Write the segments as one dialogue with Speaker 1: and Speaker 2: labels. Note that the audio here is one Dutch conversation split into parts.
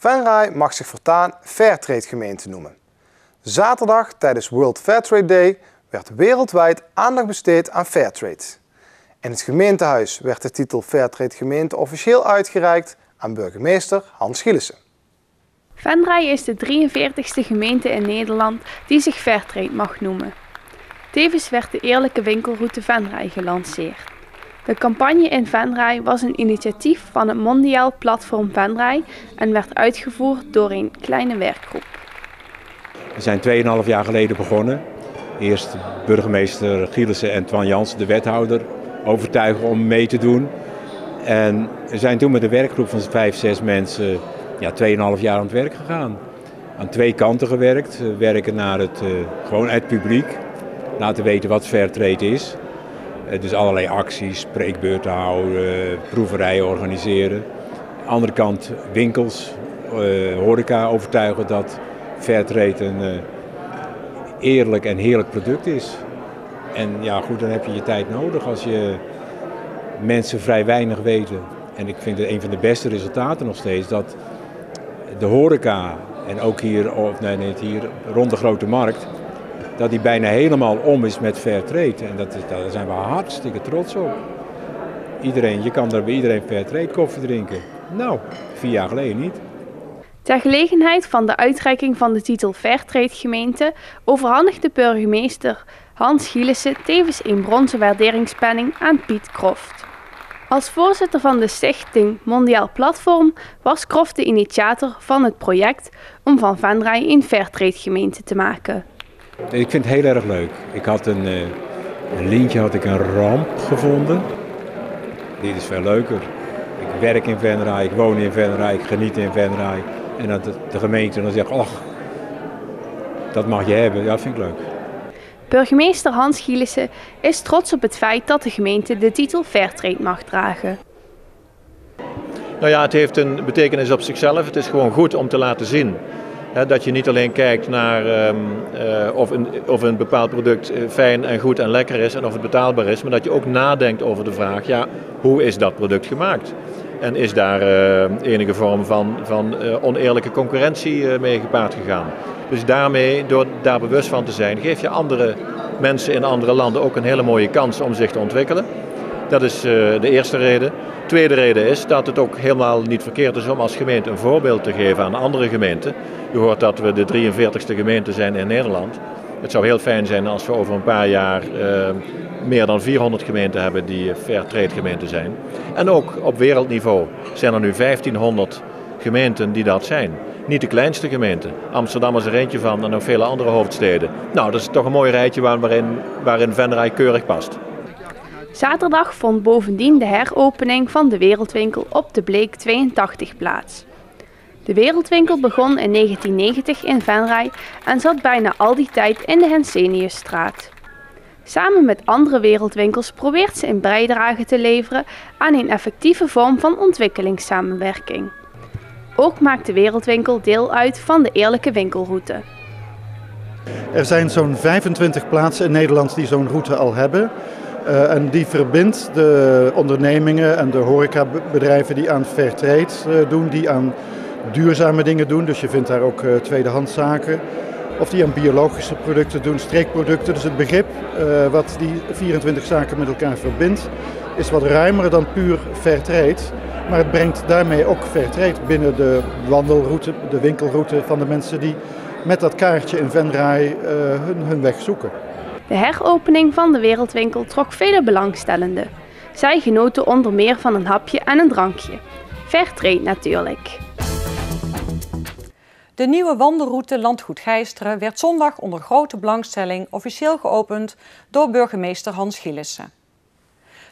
Speaker 1: Venray mag zich voortaan Fairtrade gemeente noemen. Zaterdag tijdens World Fairtrade Day werd wereldwijd aandacht besteed aan Fairtrade. In het gemeentehuis werd de titel Fairtrade gemeente officieel uitgereikt aan burgemeester Hans Gielissen.
Speaker 2: Venray is de 43ste gemeente in Nederland die zich Fairtrade mag noemen. Tevens werd de eerlijke winkelroute Venray gelanceerd. De campagne in Venray was een initiatief van het mondiaal platform Venray en werd uitgevoerd door een kleine werkgroep.
Speaker 3: We zijn 2,5 jaar geleden begonnen. Eerst burgemeester Gielissen en Twan Jansen, de wethouder, overtuigen om mee te doen. En we zijn toen met een werkgroep van 5, 6 mensen 2,5 jaar aan het werk gegaan. Aan 2 kanten gewerkt. Werken naar gewoon het publiek. Laten weten wat Fairtrade is. Dus allerlei acties, spreekbeurten houden, proeverijen organiseren. Aan de andere kant winkels, horeca overtuigen dat Fairtrade een eerlijk en heerlijk product is. En ja goed, dan heb je je tijd nodig als je mensen vrij weinig weten. En ik vind het een van de beste resultaten nog steeds dat de horeca en ook hier rond de Grote Markt, dat die bijna helemaal om is met Fairtrade. En daar zijn we hartstikke trots op. Je kan daar bij iedereen Fairtrade koffie drinken. Nou, 4 jaar geleden niet.
Speaker 2: Ter gelegenheid van de uitreiking van de titel Fairtrade gemeente overhandigde burgemeester Hans Gielissen tevens een bronzen waarderingspenning aan Piet Kroft. Als voorzitter van de stichting Mondiaal Platform was Kroft de initiator van het project om van Venray een Fairtrade gemeente te maken.
Speaker 3: Ik vind het heel erg leuk. Ik had een lintje een ramp gevonden. Dit is veel leuker. Ik werk in Venray, ik woon in Venray, ik geniet in Venray. En dat de gemeente dan zegt, ach, dat mag je hebben. Ja, dat vind ik leuk.
Speaker 2: Burgemeester Hans Gielissen is trots op het feit dat de gemeente de titel Fairtrade mag dragen.
Speaker 4: Nou ja, het heeft een betekenis op zichzelf. Het is gewoon goed om te laten zien dat je niet alleen kijkt naar of een bepaald product fijn en goed en lekker is en of het betaalbaar is, maar dat je ook nadenkt over de vraag, ja, hoe is dat product gemaakt? En is daar enige vorm van oneerlijke concurrentie mee gepaard gegaan? Dus daarmee, door daar bewust van te zijn, geef je andere mensen in andere landen ook een hele mooie kans om zich te ontwikkelen. Dat is de eerste reden. Tweede reden is dat het ook helemaal niet verkeerd is om als gemeente een voorbeeld te geven aan andere gemeenten. U hoort dat we de 43ste gemeente zijn in Nederland. Het zou heel fijn zijn als we over een paar jaar meer dan 400 gemeenten hebben die Fairtrade gemeenten zijn. En ook op wereldniveau zijn er nu 1500 gemeenten die dat zijn. Niet de kleinste gemeente. Amsterdam is er eentje van en ook vele andere hoofdsteden. Nou, dat is toch een mooi rijtje waarin Venray keurig past.
Speaker 2: Zaterdag vond bovendien de heropening van de Wereldwinkel op de Bleek 82 plaats. De Wereldwinkel begon in 1990 in Venray en zat bijna al die tijd in de Henseniusstraat. Samen met andere wereldwinkels probeert ze een bijdrage te leveren aan een effectieve vorm van ontwikkelingssamenwerking. Ook maakt de Wereldwinkel deel uit van de eerlijke winkelroute.
Speaker 5: Er zijn zo'n 25 plaatsen in Nederland die zo'n route al hebben. En die verbindt de ondernemingen en de horecabedrijven die aan Fairtrade doen, die aan duurzame dingen doen. Dus je vindt daar ook tweedehandszaken. Of die aan biologische producten doen, streekproducten. Dus het begrip wat die 24 zaken met elkaar verbindt, is wat ruimer dan puur Fairtrade. Maar het brengt daarmee ook Fairtrade binnen de wandelroute, de winkelroute van de mensen die met dat kaartje in Venray hun weg zoeken.
Speaker 2: De heropening van de Wereldwinkel trok vele belangstellenden. Zij genoten onder meer van een hapje en een drankje. Fairtrade natuurlijk.
Speaker 6: De nieuwe wandelroute Landgoed Geisteren werd zondag onder grote belangstelling officieel geopend door burgemeester Hans Gielissen.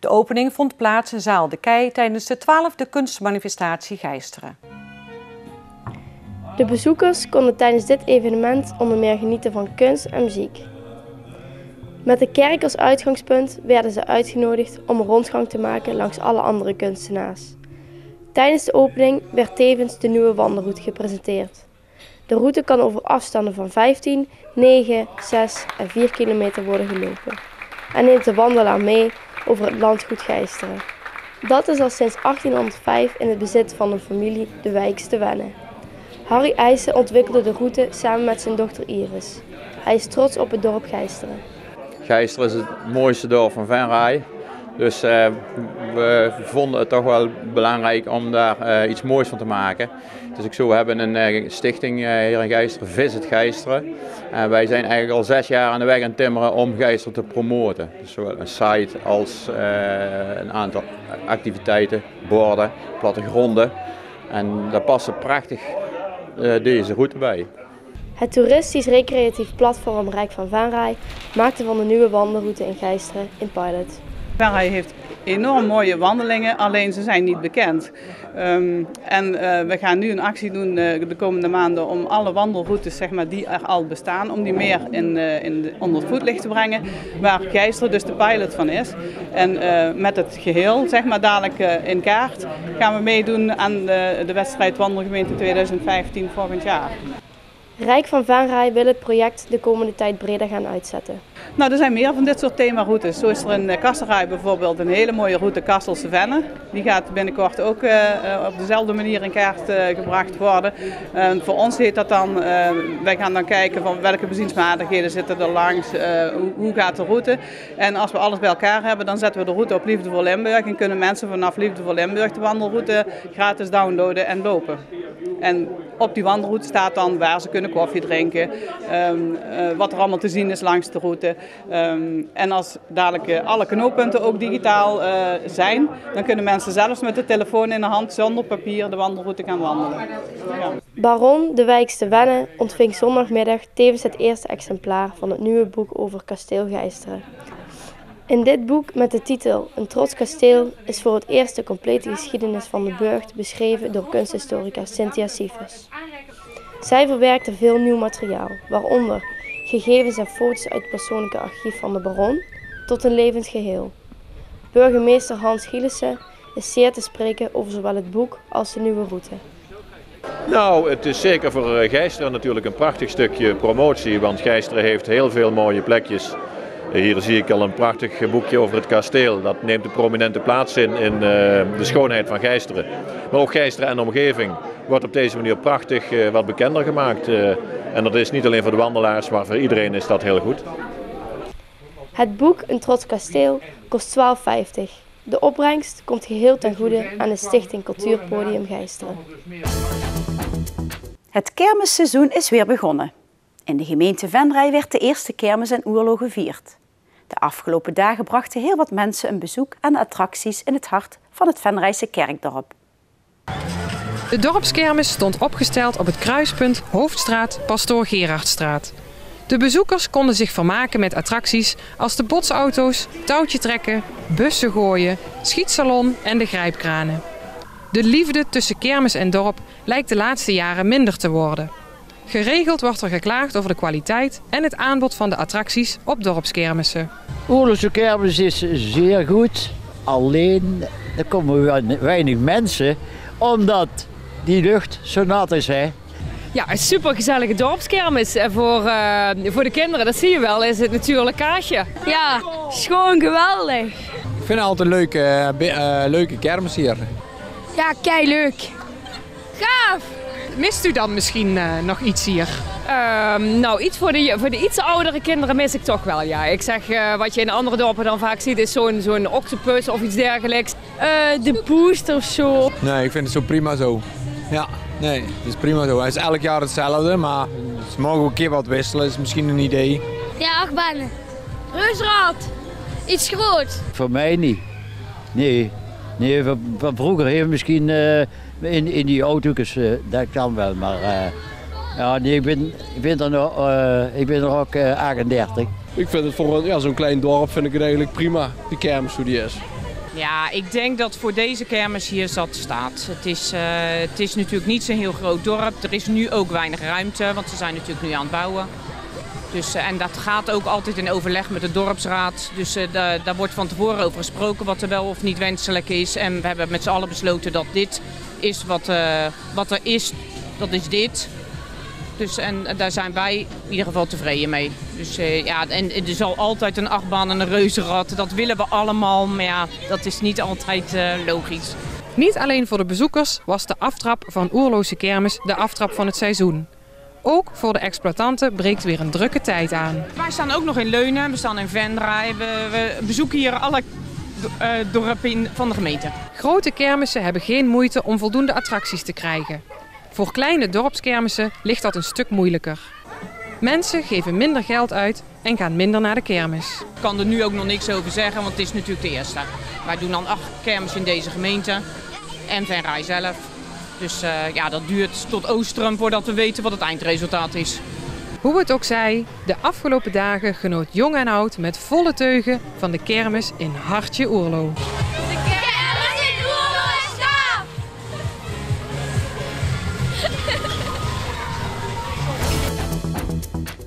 Speaker 6: De opening vond plaats in zaal De Kei tijdens de 12e kunstmanifestatie Geisteren.
Speaker 7: De bezoekers konden tijdens dit evenement onder meer genieten van kunst en muziek. Met de kerk als uitgangspunt werden ze uitgenodigd om een rondgang te maken langs alle andere kunstenaars. Tijdens de opening werd tevens de nieuwe wandelroute gepresenteerd. De route kan over afstanden van 15, 9, 6 en 4 kilometer worden gelopen en neemt de wandelaar mee over het landgoed Geisteren. Dat is al sinds 1805 in het bezit van een familie de Wijks te Wenne. Harry IJssen ontwikkelde de route samen met zijn dochter Iris. Hij is trots op het dorp Geisteren.
Speaker 8: Geisteren is het mooiste dorp van Venray. Dus we vonden het toch wel belangrijk om daar iets moois van te maken. Dus we hebben een stichting hier in Geisteren, Visit Geisteren. En wij zijn eigenlijk al 6 jaar aan de weg aan het timmeren om Geisteren te promoten. Dus zowel een site als een aantal activiteiten, borden, plattegronden. En daar passen prachtig deze route bij.
Speaker 7: Het toeristisch-recreatief platform Rijk van Venray maakte van de nieuwe wandelroute in Geisteren een pilot.
Speaker 9: Venray heeft enorm mooie wandelingen, alleen ze zijn niet bekend. We gaan nu een actie doen de komende maanden om alle wandelroutes zeg maar, die er al bestaan, om die meer onder het voetlicht te brengen, waar Geisteren dus de pilot van is. En met het geheel, zeg maar dadelijk in kaart, gaan we meedoen aan de wedstrijd Wandelgemeente 2015 volgend jaar.
Speaker 7: Rijk van Venray wil het project de komende tijd breder gaan uitzetten.
Speaker 9: Nou, er zijn meer van dit soort themaroutes. Zo is er in Kasserij bijvoorbeeld een hele mooie route Kasselse Venne. Die gaat binnenkort ook op dezelfde manier in kaart gebracht worden. Voor ons heet dat dan, wij gaan dan kijken van welke bezienswaardigheden zitten er langs, hoe gaat de route. En als we alles bij elkaar hebben, dan zetten we de route op Liefde voor Limburg en kunnen mensen vanaf Liefde voor Limburg de wandelroute gratis downloaden en lopen. En op die wandelroute staat dan waar ze kunnen koffie drinken, wat er allemaal te zien is langs de route. En als dadelijk alle knooppunten ook digitaal zijn, dan kunnen mensen zelfs met de telefoon in de hand zonder papier de wandelroute gaan wandelen. Ja.
Speaker 7: Baron de Wijkste Wenne ontving zondagmiddag tevens het eerste exemplaar van het nieuwe boek over kasteel Geisteren. In dit boek met de titel Een trots kasteel is voor het eerst de complete geschiedenis van de burcht beschreven door kunsthistorica Cynthia Siefers. Zij verwerkte veel nieuw materiaal, waaronder gegevens en foto's uit het persoonlijke archief van de baron tot een levend geheel. Burgemeester Hans Gielissen is zeer te spreken over zowel het boek als de nieuwe route.
Speaker 4: Nou, het is zeker voor Geisteren natuurlijk een prachtig stukje promotie, want Geisteren heeft heel veel mooie plekjes. Hier zie ik al een prachtig boekje over het kasteel. Dat neemt een prominente plaats in de schoonheid van Geisteren. Maar ook Geisteren en de omgeving wordt op deze manier prachtig wat bekender gemaakt. En dat is niet alleen voor de wandelaars, maar voor iedereen is dat heel goed.
Speaker 7: Het boek Een trots kasteel kost €12,50. De opbrengst komt geheel ten goede aan de Stichting Cultuurpodium Geisteren.
Speaker 10: Het kermisseizoen is weer begonnen. In de gemeente Venray werd de eerste kermis in Oerlo gevierd. De afgelopen dagen brachten heel wat mensen een bezoek aan de attracties in het hart van het Venrayse kerkdorp.
Speaker 11: De dorpskermis stond opgesteld op het kruispunt Hoofdstraat-Pastoor Gerardstraat. De bezoekers konden zich vermaken met attracties als de botsauto's, touwtje trekken, bussen gooien, schietsalon en de grijpkranen. De liefde tussen kermis en dorp lijkt de laatste jaren minder te worden. Geregeld wordt er geklaagd over de kwaliteit en het aanbod van de attracties op dorpskermissen.
Speaker 12: Oerlose kermis is zeer goed, alleen er komen weinig mensen, omdat die lucht zo nat is. Hè?
Speaker 13: Ja, een supergezellige dorpskermis. En voor de kinderen, dat zie je wel, is het natuurlijk kaasje.
Speaker 14: Ja, is gewoon geweldig.
Speaker 15: Ik vind het altijd een leuke kermis hier.
Speaker 14: Ja, keileuk. Gaaf!
Speaker 11: Mist u dan misschien nog iets hier?
Speaker 13: Nou, iets voor de iets oudere kinderen mis ik toch wel, ja. Ik zeg, wat je in andere dorpen dan vaak ziet, is zo'n octopus of iets dergelijks.
Speaker 14: De boost of zo.
Speaker 15: Nee, ik vind het zo prima zo. Ja, nee, het is prima zo. Het is elk jaar hetzelfde, maar ze mogen ook een keer wat wisselen, is misschien een idee.
Speaker 14: Ja, achtbanen. Reusrad. Iets groot.
Speaker 12: Voor mij niet. Nee, van vroeger heeft misschien in die auto's, dat kan wel, maar ja, nee, ik ben er ook 38.
Speaker 16: Ik vind het voor zo'n klein dorp vind ik het eigenlijk prima, die kermis hoe die is.
Speaker 17: Ja, ik denk dat voor deze kermis hier zat staat. Het is natuurlijk niet zo'n heel groot dorp. Er is nu ook weinig ruimte, want ze zijn natuurlijk nu aan het bouwen. Dus, en dat gaat ook altijd in overleg met de dorpsraad. Dus daar wordt van tevoren over gesproken wat er wel of niet wenselijk is. En we hebben met z'n allen besloten dat dit is wat er is, dat is dit. Dus, en daar zijn wij in ieder geval tevreden mee. Dus ja, en er zal altijd een achtbaan en een reuzenrad. Dat willen we allemaal, maar ja, dat is niet altijd logisch.
Speaker 11: Niet alleen voor de bezoekers was de aftrap van Oerlose Kermis de aftrap van het seizoen. Ook voor de exploitanten breekt weer een drukke tijd aan.
Speaker 17: Wij staan ook nog in Leunen, we staan in Venray. We bezoeken hier alle dorpen van de gemeente.
Speaker 11: Grote kermissen hebben geen moeite om voldoende attracties te krijgen. Voor kleine dorpskermissen ligt dat een stuk moeilijker. Mensen geven minder geld uit en gaan minder naar de kermis.
Speaker 17: Ik kan er nu ook nog niks over zeggen, want het is natuurlijk de eerste. Wij doen dan 8 kermissen in deze gemeente en Venray zelf. Dus ja, dat duurt tot Oostrum voordat we weten wat het eindresultaat is.
Speaker 11: Hoe het ook zij, de afgelopen dagen genoot jong en oud met volle teugen van de kermis in Hartje Oerlo.
Speaker 14: De kermis in Oerlo is gaaf!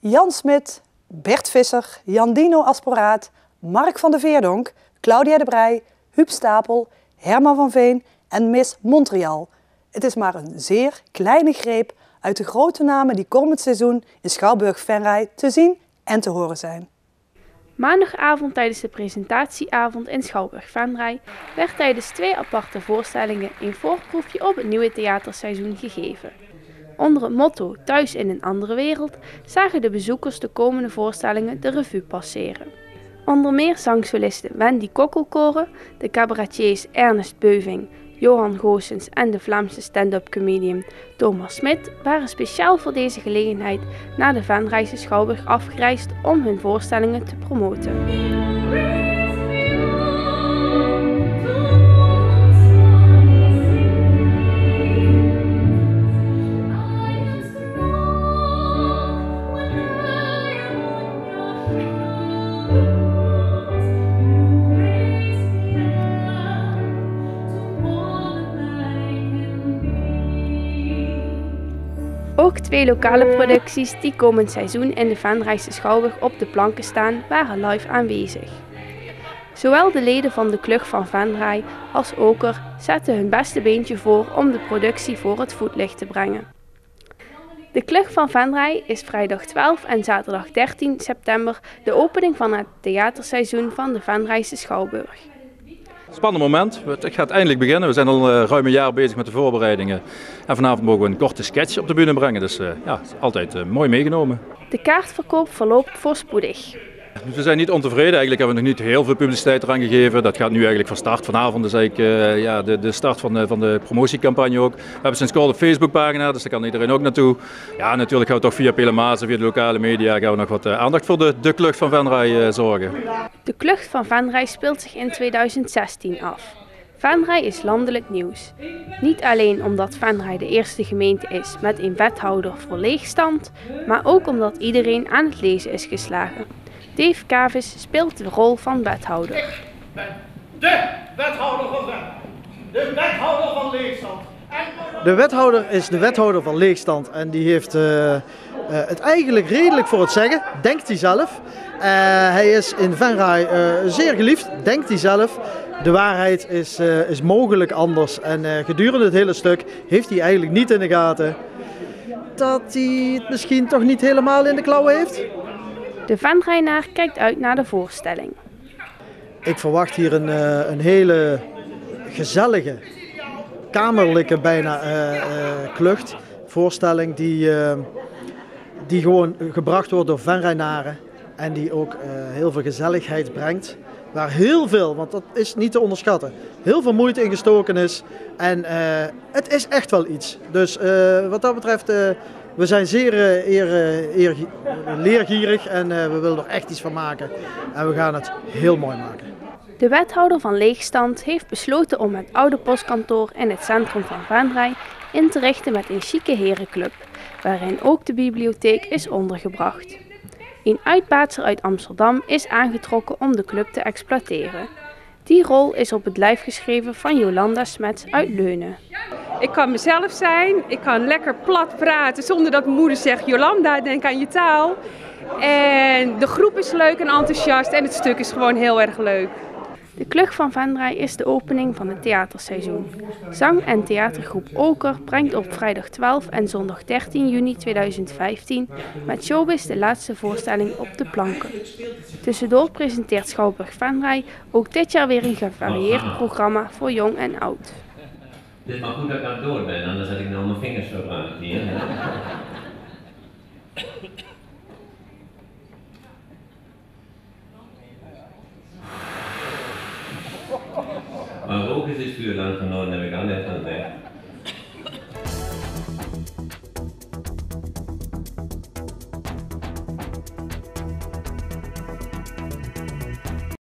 Speaker 18: Jan Smit, Bert Visser, Jandino Asporaat, Mark van de Veerdonk, Claudia de Breij, Huub Stapel, Herman van Veen en Miss Montreal. Het is maar een zeer kleine greep uit de grote namen die komend seizoen in Schouwburg-Venray te zien en te horen zijn.
Speaker 2: Maandagavond tijdens de presentatieavond in Schouwburg-Venray werd tijdens 2 aparte voorstellingen een voorproefje op het nieuwe theaterseizoen gegeven. Onder het motto Thuis in een andere wereld zagen de bezoekers de komende voorstellingen de revue passeren. Onder meer zangsolisten Wendy Kokkelkoren, de cabaretiers Ernest Beuving, Johan Goossens en de Vlaamse stand-up comedian Thomas Smit waren speciaal voor deze gelegenheid naar de Venrayse Schouwburg afgereisd om hun voorstellingen te promoten. Ook 2 lokale producties die komend seizoen in de Venrayse Schouwburg op de planken staan, waren live aanwezig. Zowel de leden van de Klug van Venray als Oker zetten hun beste beentje voor om de productie voor het voetlicht te brengen. De Klug van Venray is vrijdag 12 en zaterdag 13 september de opening van het theaterseizoen van de Venrayse Schouwburg.
Speaker 19: Spannend moment. Het gaat eindelijk beginnen. We zijn al ruim een jaar bezig met de voorbereidingen. En vanavond mogen we een korte sketch op de bühne brengen. Dus ja, het is altijd mooi meegenomen.
Speaker 2: De kaartverkoop verloopt voorspoedig.
Speaker 19: Dus we zijn niet ontevreden. Eigenlijk hebben we nog niet heel veel publiciteit eraan gegeven. Dat gaat nu eigenlijk van start. Vanavond is eigenlijk ja, de start van de promotiecampagne ook. We hebben sinds kort een Facebookpagina, dus daar kan iedereen ook naartoe. Ja, natuurlijk gaan we toch via Pelemaas, via de lokale media, gaan we nog wat aandacht voor de Klug van Venray zorgen.
Speaker 2: De Klug van Venray speelt zich in 2016 af. Venray is landelijk nieuws. Niet alleen omdat Venray de eerste gemeente is met een wethouder voor leegstand, maar ook omdat iedereen aan het lezen is geslagen. Dave Kavis speelt de rol van wethouder.
Speaker 20: De wethouder van Venray. De wethouder van leegstand.
Speaker 21: De wethouder is de wethouder van leegstand en die heeft het eigenlijk redelijk voor het zeggen, denkt hij zelf. Hij is in Venray zeer geliefd, denkt hij zelf. De waarheid is mogelijk anders en gedurende het hele stuk heeft hij eigenlijk niet in de gaten dat hij het misschien toch niet helemaal in de klauwen heeft.
Speaker 2: De Venraynaar kijkt uit naar de voorstelling.
Speaker 21: Ik verwacht hier een hele gezellige, kamerlijke bijna klucht. Voorstelling die gewoon gebracht wordt door Venraynaren en die ook heel veel gezelligheid brengt. Waar heel veel, want dat is niet te onderschatten, heel veel moeite in gestoken is. En het is echt wel iets. Dus wat dat betreft, we zijn zeer leergierig en we willen er echt iets van maken. En we gaan het heel mooi maken.
Speaker 2: De wethouder van leegstand heeft besloten om het oude postkantoor in het centrum van Venray in te richten met een chique herenclub, waarin ook de bibliotheek is ondergebracht. Een uitbaatser uit Amsterdam is aangetrokken om de club te exploiteren. Die rol is op het lijf geschreven van Jolanda Smets uit Leunen.
Speaker 22: Ik kan mezelf zijn, ik kan lekker plat praten zonder dat mijn moeder zegt: Jolanda, denk aan je taal. En de groep is leuk en enthousiast en het stuk is gewoon heel erg leuk.
Speaker 2: De Klug van Venray is de opening van het theaterseizoen. Zang- en theatergroep Oker brengt op vrijdag 12 en zondag 13 juni 2015 met Showbiz de laatste voorstelling op de planken. Tussendoor presenteert Schouwburg Venray ook dit jaar weer een gevarieerd programma voor jong en oud.
Speaker 1: Het is maar goed dat ik aan het dood ben, anders had ik nou mijn vingers verbrand hier. Hè? Maar roken is vuur lang genomen, heb ik al net gezegd.